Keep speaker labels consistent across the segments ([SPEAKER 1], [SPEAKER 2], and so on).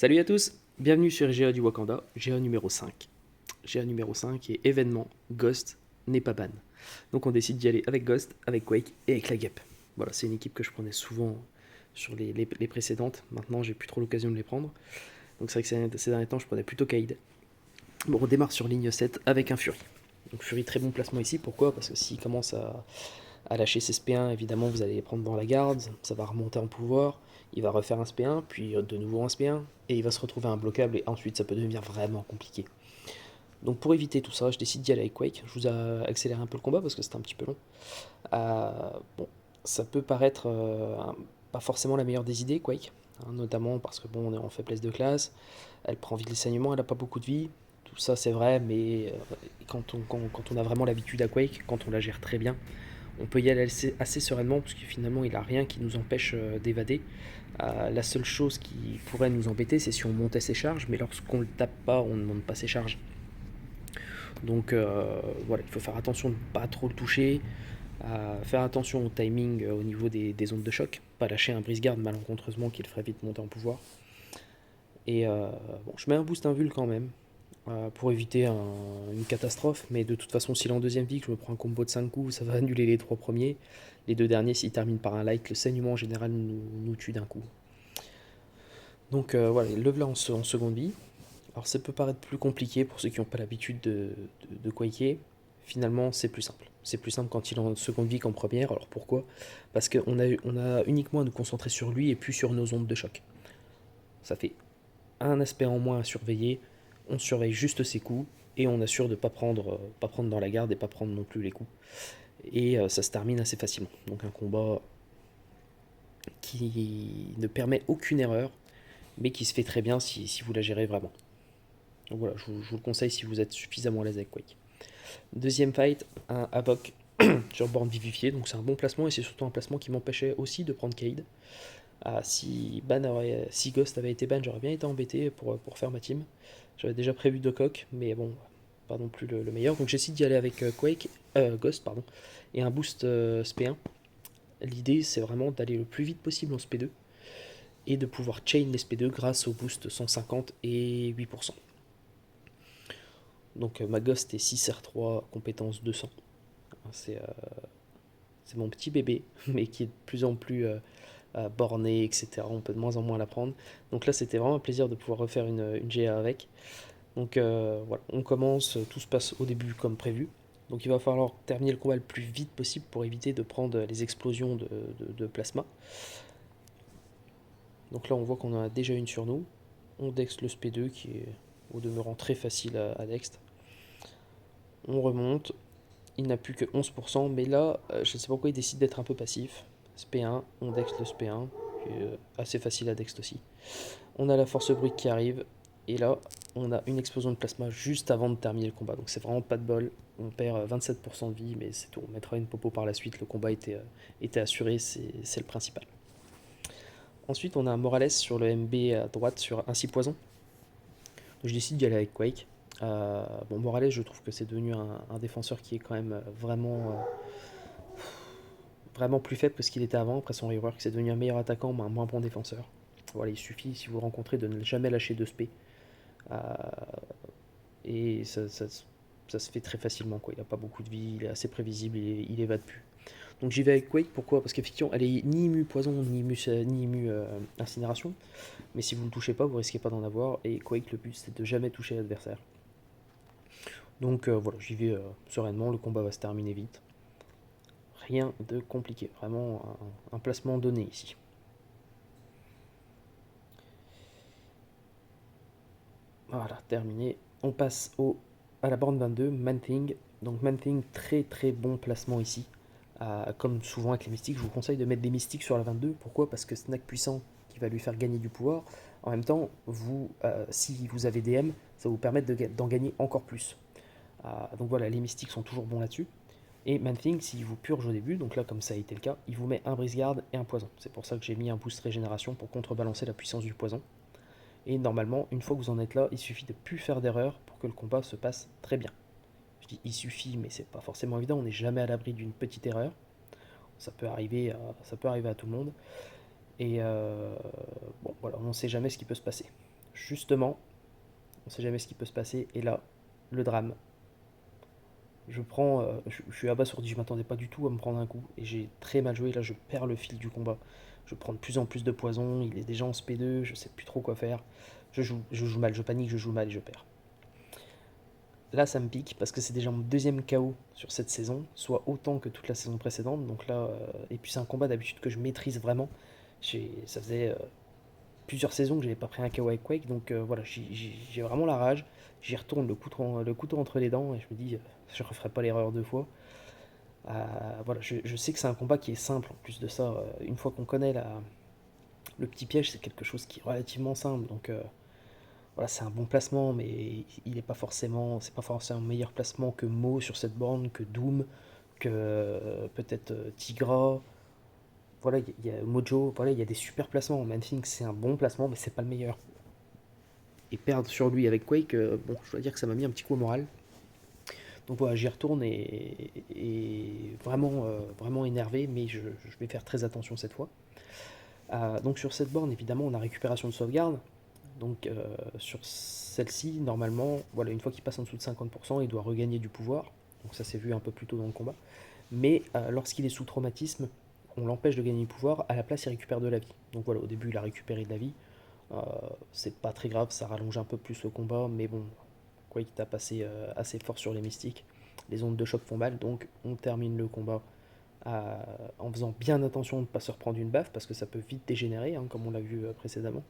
[SPEAKER 1] Salut à tous, bienvenue sur GA du Wakanda, GA numéro 5. GA numéro 5 et événement Ghost n'est pas ban. Donc on décide d'y aller avec Ghost, avec Quake et avec la Gap. Voilà, c'est une équipe que je prenais souvent sur les précédentes. Maintenant, j'ai plus trop l'occasion de les prendre. Donc c'est vrai que ces derniers temps, je prenais plutôt Kaïd. Bon, on démarre sur ligne 7 avec un Fury. Donc Fury, très bon placement ici. Pourquoi? Parce que s'il commence à lâcher ses SP1, évidemment, vous allez les prendre dans la garde, ça va remonter en pouvoir, il va refaire un SP1, puis de nouveau un SP1, et il va se retrouver imbloquable, et ensuite ça peut devenir vraiment compliqué. Donc pour éviter tout ça, je décide d'y aller avec Quake. Je vous ai accéléré un peu le combat parce que c'était un petit peu long. Euh, bon, ça peut paraître pas forcément la meilleure des idées, Quake, hein, notamment parce que bon, on est en faiblesse de classe, elle prend vite les saignements, elle a pas beaucoup de vie. Tout ça c'est vrai, mais quand on a vraiment l'habitude à Quake, quand on la gère très bien, on peut y aller assez sereinement parce que finalement il n'a rien qui nous empêche d'évader. La seule chose qui pourrait nous embêter, c'est si on montait ses charges, mais lorsqu'on ne le tape pas, on ne monte pas ses charges. Donc voilà, il faut faire attention de ne pas trop le toucher, faire attention au timing au niveau des ondes de choc, pas lâcher un brise-garde malencontreusement qui le ferait vite monter en pouvoir. Et bon, je mets un boost invul quand même, pour éviter une catastrophe, mais de toute façon, si en deuxième vie que je me prends un combo de 5 coups, ça va annuler les 3 premiers. Les deux derniers, s'ils terminent par un light, le saignement en général nous tue d'un coup. Donc voilà, le voilà en seconde vie. Alors ça peut paraître plus compliqué pour ceux qui n'ont pas l'habitude de quaker. Finalement, c'est plus simple. C'est plus simple quand il est en seconde vie qu'en première. Alors pourquoi? Parce qu'on a uniquement à nous concentrer sur lui et plus sur nos ondes de choc. Ça fait un aspect en moins à surveiller. On surveille juste ses coups et on assure de ne pas prendre dans la garde et pas prendre non plus les coups. Et ça se termine assez facilement. Donc un combat qui ne permet aucune erreur, mais qui se fait très bien si vous la gérez vraiment. Donc voilà, je vous le conseille si vous êtes suffisamment à l'aise avec Quake. Deuxième fight, un Havoc sur borne vivifiée, donc c'est un bon placement et c'est surtout un placement qui m'empêchait aussi de prendre Cade. Si Ghost avait été ban, j'aurais bien été embêté pour faire ma team. J'avais déjà prévu de coq, mais bon, pas non plus le meilleur. Donc j'essaie d'y aller avec Ghost, pardon, et un boost SP1. L'idée c'est vraiment d'aller le plus vite possible en SP2 et de pouvoir chain les SP2 grâce au boost 150 et 8%. Donc ma Ghost est 6R3, compétence 200. C'est mon petit bébé, mais qui est de plus en plus borné, etc. On peut de moins en moins l'apprendre. Donc là, c'était vraiment un plaisir de pouvoir refaire une GA avec. Donc voilà, on commence, tout se passe au début comme prévu. Donc il va falloir terminer le combat le plus vite possible pour éviter de prendre les explosions de plasma. Donc là, on voit qu'on en a déjà une sur nous. On dext le SP2 qui est au demeurant très facile à dext. On remonte, il n'a plus que 11%, mais là, je ne sais pas pourquoi il décide d'être un peu passif. SP1, on dext le SP1, qui est assez facile à dext aussi. On a la force brute qui arrive, et là, on a une explosion de plasma juste avant de terminer le combat. Donc c'est vraiment pas de bol. On perd 27% de vie, mais c'est tout. On mettra une popo par la suite. Le combat était assuré, c'est le principal. Ensuite, on a un Morales sur le MB à droite sur Ainsi Poison. Donc je décide d'y aller avec Quake. Bon, Morales, je trouve que c'est devenu un défenseur qui est quand même vraiment plus faible que ce qu'il était avant, après son rework. C'est devenu un meilleur attaquant, mais un moins bon défenseur. Voilà, il suffit, si vous le rencontrez, de ne jamais lâcher de spé. Euh, et ça se fait très facilement, quoi. Il n'a pas beaucoup de vie, il est assez prévisible, il évade plus. Donc j'y vais avec Quake, pourquoi? Parce qu'effectivement, elle est ni immu poison, ni immu incinération. Mais si vous ne le touchez pas, vous risquez pas d'en avoir. Et Quake, le but, c'est de jamais toucher l'adversaire. Donc voilà, j'y vais sereinement, le combat va se terminer vite. Rien de compliqué, vraiment un placement donné ici. Voilà, terminé. On passe à la borne 22, Man-Thing. Donc Man-Thing, très très bon placement ici. Comme souvent avec les mystiques, je vous conseille de mettre des mystiques sur la 22. Pourquoi? Parce que Snack puissant qui va lui faire gagner du pouvoir. En même temps, si vous avez DM, ça va vous permettre d'en gagner encore plus. Donc voilà, les mystiques sont toujours bons là-dessus. Et Man-Thing, s'il vous purge au début, donc là comme ça a été le cas, il vous met un brise-garde et un poison. C'est pour ça que j'ai mis un boost régénération pour contrebalancer la puissance du poison. Et normalement, une fois que vous en êtes là, il suffit de ne plus faire d'erreur pour que le combat se passe très bien. Je dis il suffit, mais c'est pas forcément évident, on n'est jamais à l'abri d'une petite erreur. Ça peut arriver à tout le monde. Et bon, voilà, on ne sait jamais ce qui peut se passer. justement, on sait jamais ce qui peut se passer, et là, le drame. Je suis abasourdi, je m'attendais pas du tout à me prendre un coup, et j'ai très mal joué, là je perds le fil du combat. Je prends de plus en plus de poison, il est déjà en SP2, je sais plus trop quoi faire. Je joue mal, je panique, je joue mal et je perds. Là, ça me pique parce que c'est déjà mon deuxième KO sur cette saison, soit autant que toute la saison précédente. Donc là, et puis c'est un combat d'habitude que je maîtrise vraiment. Ça faisait plusieurs saisons que j'avais pas pris un KO avec Quake, donc voilà, j'ai vraiment la rage. J'y retourne le couteau entre les dents et je me dis, je referai pas l'erreur deux fois. Voilà, je sais que c'est un combat qui est simple en plus de ça. Une fois qu'on connaît le petit piège, c'est quelque chose qui est relativement simple. Donc voilà, c'est un bon placement, mais il n'est pas forcément, c'est pas forcément un meilleur placement que Mo sur cette borne, que Doom, que peut-être Tigra. Voilà, il y a Mojo, voilà, il y a des super placements. Manthing, c'est un bon placement, mais c'est pas le meilleur. Et perdre sur lui avec Quake, bon, je dois dire que ça m'a mis un petit coup au moral. Donc voilà, j'y retourne et vraiment, vraiment énervé, mais je vais faire très attention cette fois. Donc sur cette borne, évidemment, on a récupération de sauvegarde. Donc sur celle-ci, normalement, voilà, une fois qu'il passe en dessous de 50%, il doit regagner du pouvoir. Donc ça s'est vu un peu plus tôt dans le combat. Mais lorsqu'il est sous traumatisme, on l'empêche de gagner du pouvoir. À la place, il récupère de la vie. Donc voilà, au début, il a récupéré de la vie. Euh, c'est pas très grave, ça rallonge un peu plus le combat, mais bon, quoi qu'il t'a passé assez fort sur les mystiques. Les ondes de choc font mal, donc on termine le combat en faisant bien attention de ne pas se reprendre une baffe, parce que ça peut vite dégénérer, hein, comme on l'a vu précédemment.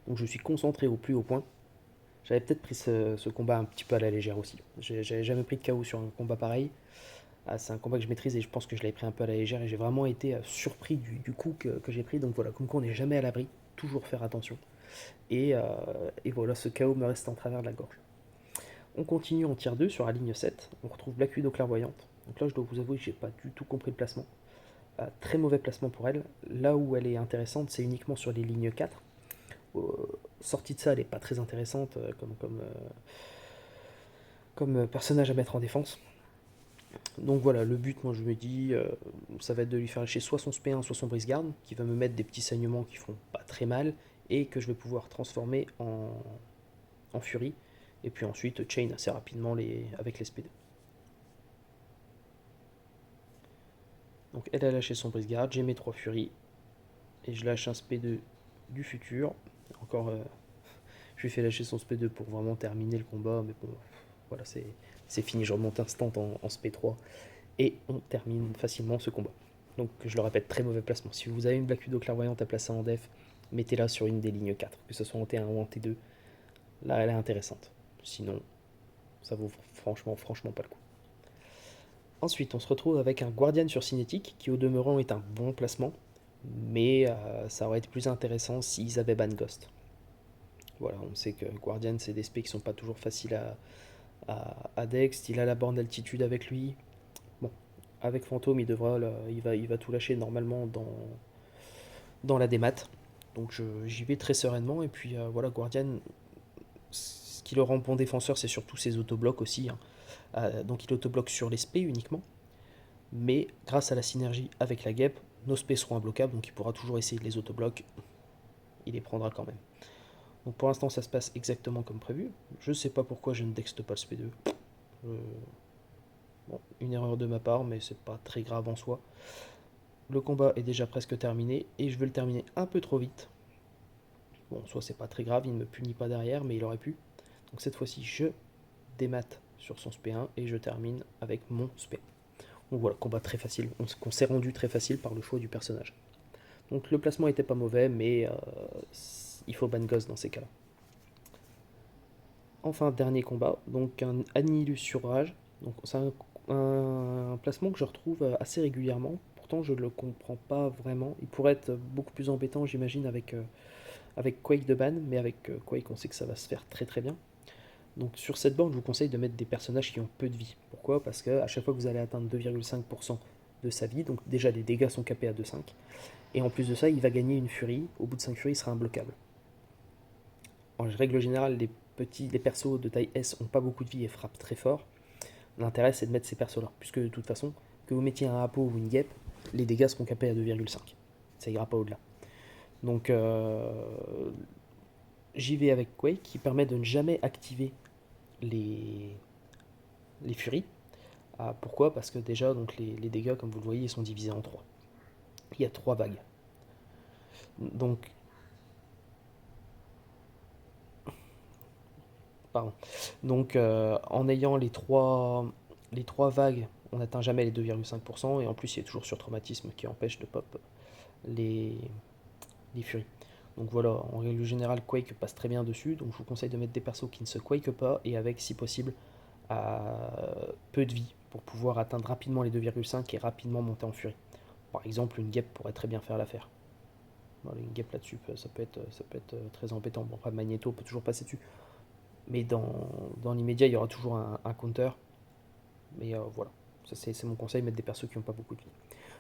[SPEAKER 1] Donc je suis concentré au plus haut point. J'avais peut-être pris ce combat un petit peu à la légère aussi. J'avais jamais pris de KO sur un combat pareil. C'est un combat que je maîtrise et je pense que je l'avais pris un peu à la légère et j'ai vraiment été surpris du coup que j'ai pris. Donc voilà, comme quoi on n'est jamais à l'abri, toujours faire attention. Et voilà, ce KO me reste en travers de la gorge. On continue en tier 2 sur la ligne 7. On retrouve Black Widow clairvoyante. Donc là, je dois vous avouer que j'ai pas du tout compris le placement. Très mauvais placement pour elle. Là où elle est intéressante, c'est uniquement sur les lignes 4. Sortie de ça, elle n'est pas très intéressante comme personnage à mettre en défense. Donc voilà, le but, moi je me dis, ça va être de lui faire lâcher soit son SP1, soit son brise-garde, qui va me mettre des petits saignements qui font pas très mal, et que je vais pouvoir transformer en furie, et puis ensuite chain assez rapidement avec les SP2. Donc elle a lâché son brise-garde, j'ai mes 3 furies, et je lâche un SP2 du futur. Encore, je lui fais lâcher son SP2 pour vraiment terminer le combat, mais bon, voilà, c'est fini, je remonte instant en SP3, et on termine facilement ce combat. Donc je le répète, très mauvais placement. Si vous avez une Black Widow clairvoyante à placer en def, mettez-la sur une des lignes 4, que ce soit en T1 ou en T2. Là, elle est intéressante. Sinon, ça vaut franchement pas le coup. Ensuite, on se retrouve avec un Guardian sur Cinétique, qui au demeurant est un bon placement, mais ça aurait été plus intéressant s'ils avaient ban Ghost. Voilà, on sait que Guardian, c'est des specs qui sont pas toujours faciles à Dex. Il a la borne d'altitude avec lui. Bon, avec Fantôme, il va tout lâcher normalement dans la démat. Donc j'y vais très sereinement. Et puis voilà, Guardian, ce qui le rend bon défenseur, c'est surtout ses autoblocs aussi, hein. Donc il autobloque sur les spé uniquement. Mais grâce à la synergie avec la guêpe, nos spé seront imbloquables. Donc il pourra toujours essayer de les autoblocs. Il les prendra quand même. Donc pour l'instant, ça se passe exactement comme prévu. Je sais pas pourquoi je ne dexte pas le SP2. Bon, une erreur de ma part, mais c'est pas très grave en soi. Le combat est déjà presque terminé et je veux le terminer un peu trop vite. Bon, en soi, c'est pas très grave, il ne me punit pas derrière, mais il aurait pu. Donc cette fois-ci, je démat sur son SP1 et je termine avec mon SP1. Donc voilà, combat très facile. On s'est rendu très facile par le choix du personnage. Donc le placement était pas mauvais, mais il faut ban Ghost dans ces cas-là. Enfin, dernier combat, donc un Annihilus sur Rage. Donc c'est un placement que je retrouve assez régulièrement. Pourtant, je ne le comprends pas vraiment. Il pourrait être beaucoup plus embêtant, j'imagine, avec Quake de ban, mais avec Quake, on sait que ça va se faire très très bien. Donc sur cette borne, je vous conseille de mettre des personnages qui ont peu de vie. Pourquoi? Parce qu'à chaque fois que vous allez atteindre 2,5% de sa vie, donc déjà les dégâts sont capés à 2,5, et en plus de ça, il va gagner une furie. Au bout de 5 furies, il sera imbloquable. En règle générale, les persos de taille S ont pas beaucoup de vie et frappent très fort. L'intérêt, c'est de mettre ces persos-là, puisque de toute façon, que vous mettiez un Apo ou une guêpe, les dégâts seront capés à 2,5. Ça ira pas au-delà. Donc j'y vais avec Quake qui permet de ne jamais activer les, les furies. Pourquoi? Parce que déjà, donc, les dégâts, comme vous le voyez, ils sont divisés en 3. Il y a 3 vagues. Donc, pardon. Donc, en ayant les trois vagues, on n'atteint jamais les 2,5%. Et en plus, il y a toujours sur traumatisme qui empêche de pop les, les furies. Donc voilà, en règle générale, Quake passe très bien dessus. Donc je vous conseille de mettre des persos qui ne se quake pas et avec, si possible, peu de vie pour pouvoir atteindre rapidement les 2,5 et rapidement monter en furie. Par exemple, une guêpe pourrait très bien faire l'affaire. Voilà, une guêpe là-dessus, ça peut être très embêtant. Bon, après, Magneto peut toujours passer dessus. Mais dans l'immédiat, il y aura toujours un counter. Mais voilà, ça c'est mon conseil, mettre des persos qui n'ont pas beaucoup de vie.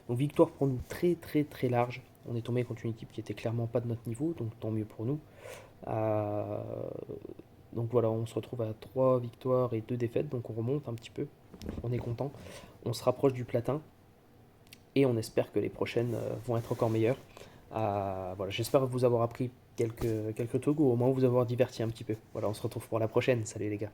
[SPEAKER 1] Donc victoire pour nous très très très large. On est tombé contre une équipe qui était clairement pas de notre niveau, donc tant mieux pour nous. Euh, donc voilà, on se retrouve à 3 victoires et 2 défaites, donc on remonte un petit peu. On est content. On se rapproche du platin et on espère que les prochaines vont être encore meilleures. Voilà, j'espère vous avoir appris quelques trucs ou au moins vous avoir diverti un petit peu. Voilà, on se retrouve pour la prochaine. Salut les gars.